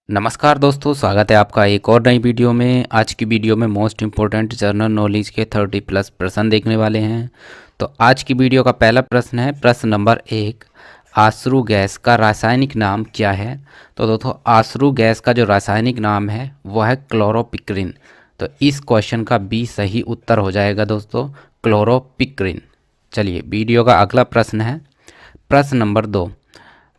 नमस्कार दोस्तों, स्वागत है आपका एक और नई वीडियो में। आज की वीडियो में मोस्ट इम्पोर्टेंट जनरल नॉलेज के 30+ प्रश्न देखने वाले हैं। तो आज की वीडियो का पहला प्रश्न है, प्रश्न नंबर 1, आश्रु गैस का रासायनिक नाम क्या है। तो दोस्तों, आश्रु गैस का जो रासायनिक नाम है वह है क्लोरोपिक्रिन। तो इस क्वेश्चन का बी सही उत्तर हो जाएगा दोस्तों, क्लोरोपिक्रिन। चलिए, वीडियो का अगला प्रश्न है, प्रश्न नंबर 2,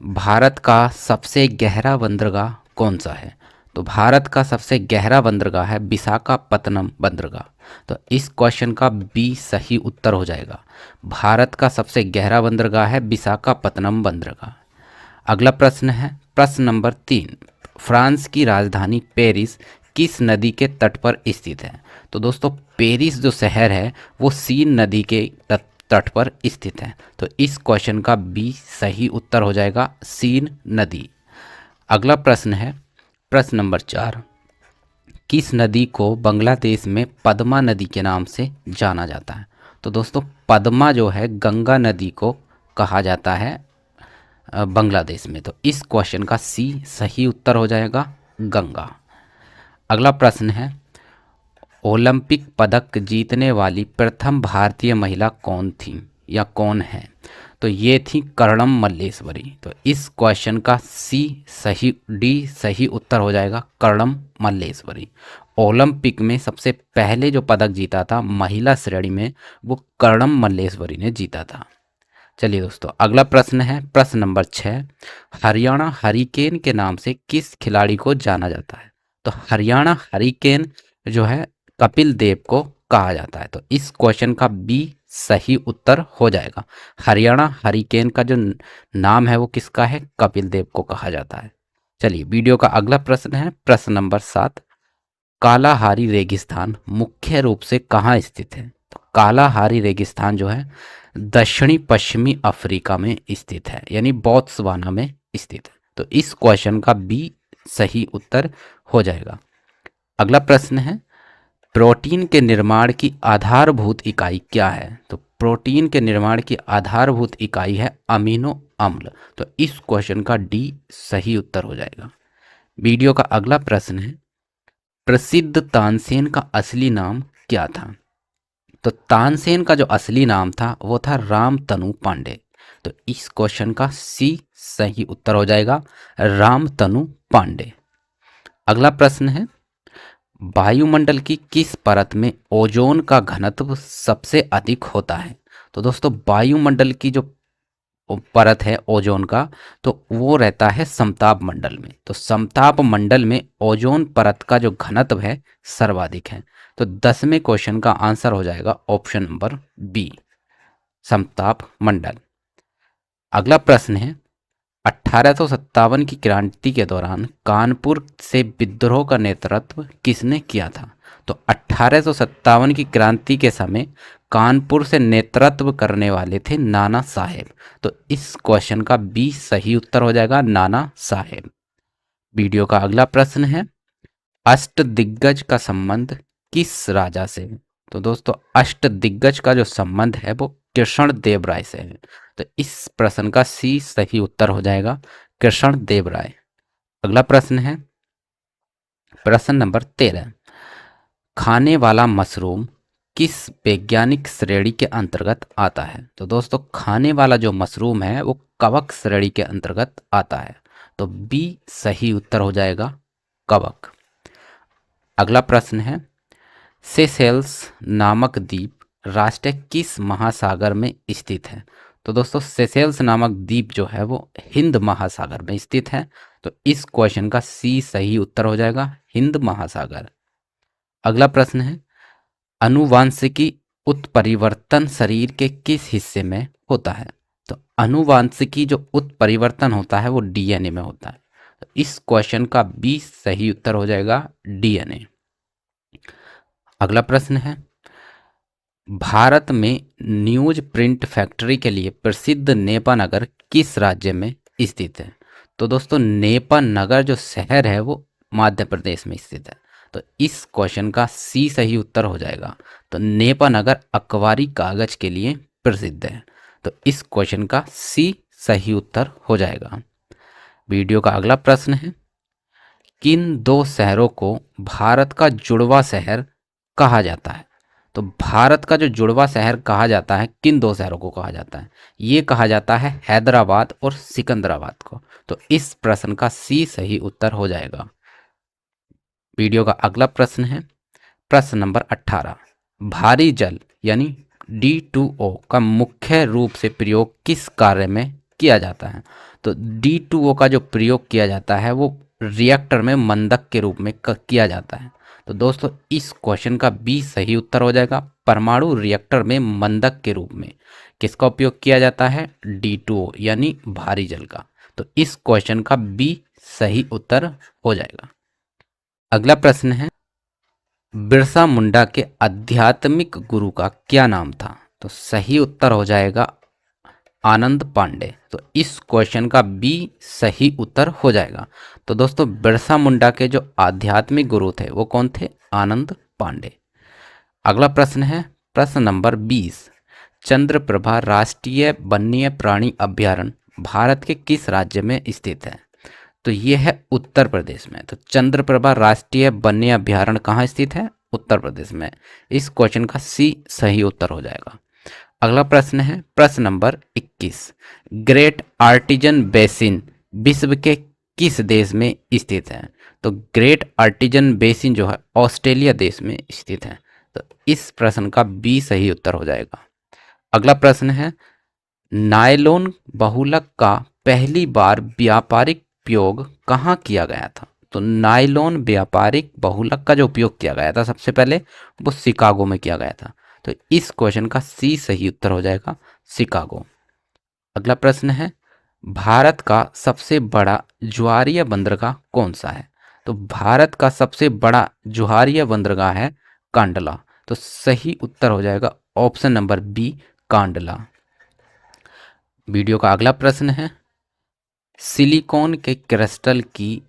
भारत का सबसे गहरा बंदरगाह कौन सा है। तो भारत का सबसे गहरा बंदरगाह है विशाखापत्तनम बंदरगाह। तो इस क्वेश्चन का बी सही उत्तर हो जाएगा, भारत का सबसे गहरा बंदरगाह है विशाखापत्तनम बंदरगाह। अगला प्रश्न है, प्रश्न नंबर 3, फ्रांस की राजधानी पेरिस किस नदी के तट पर स्थित है। तो दोस्तों, पेरिस जो शहर है वो सीन नदी के तट पर स्थित है। तो इस क्वेश्चन का बी सही उत्तर हो जाएगा, सीन नदी। अगला प्रश्न है, प्रश्न नंबर 4, किस नदी को बांग्लादेश में पद्मा नदी के नाम से जाना जाता है। तो दोस्तों, पद्मा जो है गंगा नदी को कहा जाता है बांग्लादेश में। तो इस क्वेश्चन का सी सही उत्तर हो जाएगा, गंगा। अगला प्रश्न है, ओलंपिक पदक जीतने वाली प्रथम भारतीय महिला कौन थी या कौन है। तो ये थी कर्णम मल्लेश्वरी। तो इस क्वेश्चन का डी सही उत्तर हो जाएगा, कर्णम मल्लेश्वरी। ओलंपिक में सबसे पहले जो पदक जीता था महिला श्रेणी में वो कर्णम मल्लेश्वरी ने जीता था। चलिए दोस्तों, अगला प्रश्न है, प्रश्न नंबर 6, हरियाणा हरिकेन के नाम से किस खिलाड़ी को जाना जाता है। तो हरियाणा हरिकेन जो है कपिल देव को कहा जाता है। तो इस क्वेश्चन का बी सही उत्तर हो जाएगा, हरियाणा हरिकेन का जो नाम है वो किसका है, कपिल देव को कहा जाता है। चलिए, वीडियो का अगला प्रश्न है, प्रश्न नंबर 7, कालाहारी रेगिस्तान मुख्य रूप से कहाँ स्थित है। तो कालाहारी रेगिस्तान जो है दक्षिणी पश्चिमी अफ्रीका में स्थित है, यानी बोत्सवाना में स्थित है। तो इस क्वेश्चन का बी सही उत्तर हो जाएगा। अगला प्रश्न है, प्रोटीन के निर्माण की आधारभूत इकाई क्या है। तो प्रोटीन के निर्माण की आधारभूत इकाई है अमीनो अम्ल। तो इस क्वेश्चन का डी सही उत्तर हो जाएगा। वीडियो का अगला प्रश्न है, प्रसिद्ध तानसेन का असली नाम क्या था। तो तानसेन का जो असली नाम था वो था रामतनु पांडे। तो इस क्वेश्चन का सी सही उत्तर हो जाएगा, रामतनु पांडे। अगला प्रश्न है, वायुमंडल की किस परत में ओजोन का घनत्व सबसे अधिक होता है। तो दोस्तों, वायुमंडल की जो परत है ओजोन का, तो वो रहता है समताप मंडल में। तो समताप मंडल में ओजोन परत का जो घनत्व है सर्वाधिक है। तो 10वें क्वेश्चन का आंसर हो जाएगा ऑप्शन नंबर बी, समताप मंडल। अगला प्रश्न है, 1857 की क्रांति के दौरान कानपुर से विद्रोह का नेतृत्व किसने किया था। तो 1857 की क्रांति के समय कानपुर से नेतृत्व करने वाले थे नाना साहेब। तो इस क्वेश्चन का बी सही उत्तर हो जाएगा, नाना साहेब। वीडियो का अगला प्रश्न है, अष्टदिग्गज का संबंध किस राजा से है। तो दोस्तों, अष्टदिग्गज का जो संबंध है वो कृष्ण देव राय से है। तो इस प्रश्न का सी सही उत्तर हो जाएगा, कृष्ण देव राय। अगला प्रश्न है, प्रश्न नंबर 13, खाने वाला मशरूम किस वैज्ञानिक श्रेणी के अंतर्गत आता है। तो दोस्तों, खाने वाला जो मशरूम है वो कवक श्रेणी के अंतर्गत आता है। तो बी सही उत्तर हो जाएगा, कवक। अगला प्रश्न है, सेशेल्स नामक द्वीप राष्ट्र किस महासागर में स्थित है। तो दोस्तों, सेशेल्स नामक द्वीप जो है वो हिंद महासागर में स्थित है। तो इस क्वेश्चन का सी सही उत्तर हो जाएगा, हिंद महासागर। अगला प्रश्न है, अनुवांशिकी उत्परिवर्तन शरीर के किस हिस्से में होता है। तो अनुवांशिकी जो उत्परिवर्तन होता है वो डीएनए में होता है। तो इस क्वेश्चन का बी सही उत्तर हो जाएगा, डीएनए। अगला प्रश्न है, भारत में न्यूज प्रिंट फैक्ट्री के लिए प्रसिद्ध नेपा नगर किस राज्य में स्थित है। तो दोस्तों, नेपा नगर जो शहर है वो मध्य प्रदेश में स्थित है। तो इस क्वेश्चन का सी सही उत्तर हो जाएगा। तो नेपा नगर अखबारी कागज के लिए प्रसिद्ध है। तो इस क्वेश्चन का सी सही उत्तर हो जाएगा। वीडियो का अगला प्रश्न है, किन दो शहरों को भारत का जुड़वा शहर कहा जाता है? तो भारत का जो जुड़वा शहर कहा जाता है, किन दो शहरों को कहा जाता है? ये कहा जाता है हैदराबाद और सिकंदराबाद को। तो इस प्रश्न का सी सही उत्तर हो जाएगा। वीडियो का अगला प्रश्न है प्रश्न नंबर 18। भारी जल यानी D2O का मुख्य रूप से प्रयोग किस कार्य में किया जाता है? तो D2O का जो प्रयोग किया जाता है वो रिएक्टर में मंदक के रूप में किया जाता है। तो दोस्तों इस क्वेश्चन का बी सही उत्तर हो जाएगा। परमाणु रिएक्टर में मंदक के रूप में किसका उपयोग किया जाता है? D2O यानी भारी जल का। तो इस क्वेश्चन का बी सही उत्तर हो जाएगा। अगला प्रश्न है बिरसा मुंडा के आध्यात्मिक गुरु का क्या नाम था? तो सही उत्तर हो जाएगा आनंद पांडे। तो इस क्वेश्चन का बी सही उत्तर हो जाएगा। तो दोस्तों बिरसा मुंडा के जो आध्यात्मिक गुरु थे वो कौन थे? आनंद पांडे। अगला प्रश्न है प्रश्न नंबर 20। चंद्रप्रभा राष्ट्रीय वन्य प्राणी अभ्यारण्य भारत के किस राज्य में स्थित है? तो ये है उत्तर प्रदेश में। तो चंद्रप्रभा राष्ट्रीय वन्य अभ्यारण्य कहाँ स्थित है? उत्तर प्रदेश में। इस क्वेश्चन का सी सही उत्तर हो जाएगा। अगला प्रश्न है प्रश्न नंबर 21। ग्रेट आर्टिजन बेसिन विश्व के किस देश में स्थित है? तो ग्रेट आर्टिजन बेसिन जो है ऑस्ट्रेलिया देश में स्थित है। तो इस प्रश्न का बी सही उत्तर हो जाएगा। अगला प्रश्न है नायलॉन बहुलक का पहली बार व्यापारिक उपयोग कहाँ किया गया था? तो नायलॉन व्यापारिक बहुलक का जो उपयोग किया गया था सबसे पहले वो शिकागो में किया गया था। तो इस क्वेश्चन का सी सही उत्तर हो जाएगा शिकागो। अगला प्रश्न है भारत का सबसे बड़ा ज्वारीय बंदरगाह कौन सा है? तो भारत का सबसे बड़ा ज्वारीय बंदरगाह है कांडला। तो सही उत्तर हो जाएगा option number B Kandla. Video का अगला प्रश्न है सिलिकॉन के क्रिस्टल की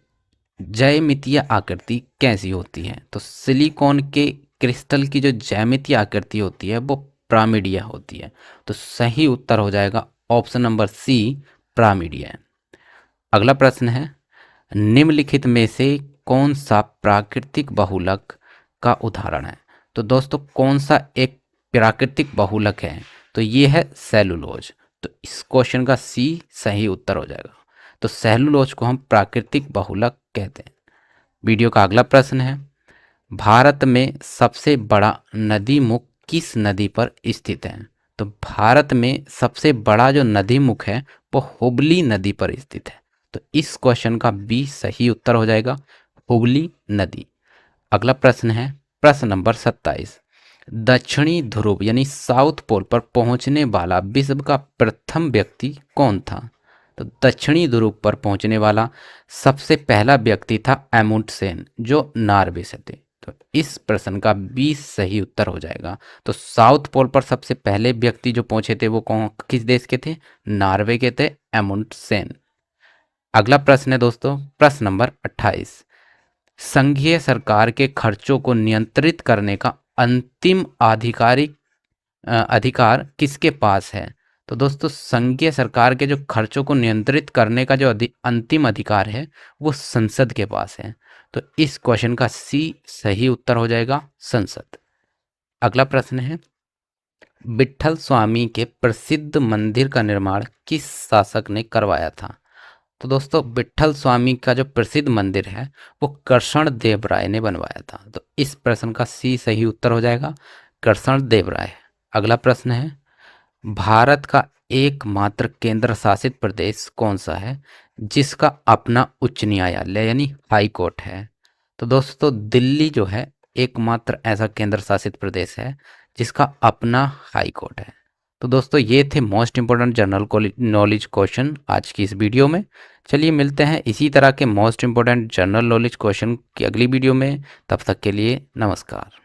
ज्यामितीय आकृति कैसी होती है? तो सिलिकॉन के क्रिस्टल की जो ज्यामितीय आकृति होती है वो पिरामिडीय होती है। तो सही उत्तर हो जाएगा ऑप्शन नंबर सी पिरामिडीय। अगला प्रश्न है निम्नलिखित में से कौन सा प्राकृतिक बहुलक का उदाहरण है? तो दोस्तों कौन सा एक प्राकृतिक बहुलक है? तो ये है सेलुलोज। तो इस क्वेश्चन का सी सही उत्तर हो जाएगा। तो सेलुलोज को हम प्राकृतिक बहुलक कहते हैं। वीडियो का अगला प्रश्न है भारत में सबसे बड़ा नदी मुख किस नदी पर स्थित है? तो भारत में सबसे बड़ा जो नदी मुख है वो हुबली नदी पर स्थित है। तो इस क्वेश्चन का बी सही उत्तर हो जाएगा हुबली नदी। अगला प्रश्न है प्रश्न नंबर 27। दक्षिणी ध्रुव यानी साउथ पोल पर पहुंचने वाला विश्व का प्रथम व्यक्ति कौन था? तो दक्षिणी ध्रुव पर पहुंचने वाला सबसे पहला व्यक्ति था अमुंडसेन जो नॉर्वे से थे। तो इस प्रश्न का बी सही उत्तर हो जाएगा। तो साउथ पोल पर सबसे पहले व्यक्ति जो पहुंचे थे वो कौन किस देश के थे? नॉर्वे के थे अमुंडसेन। अगला प्रश्न है दोस्तों प्रश्न नंबर 28। संघीय सरकार के खर्चों को नियंत्रित करने का अंतिम अधिकार किसके पास है? तो दोस्तों संघीय सरकार के जो खर्चों को नियंत्रित करने का जो अंतिम अधिकार है वो संसद के पास है। तो इस क्वेश्चन का सी सही उत्तर हो जाएगा संसद। अगला प्रश्न है विट्ठल स्वामी के प्रसिद्ध मंदिर का निर्माण किस शासक ने करवाया था? तो दोस्तों विट्ठल स्वामी का जो प्रसिद्ध मंदिर है वो कृष्ण देव राय ने बनवाया था। तो इस प्रश्न का सी सही उत्तर हो जाएगा कृष्ण देव राय। अगला प्रश्न है भारत का एकमात्र केंद्र शासित प्रदेश कौन सा है जिसका अपना उच्च न्यायालय यानी हाई कोर्ट है? तो दोस्तों दिल्ली जो है एकमात्र ऐसा केंद्र शासित प्रदेश है जिसका अपना हाई कोर्ट है। तो दोस्तों ये थे most important general knowledge question आज की इस वीडियो में। चलिए मिलते हैं इसी तरह के most important general knowledge question की अगली वीडियो में। तब तक के लिए नमस्कार।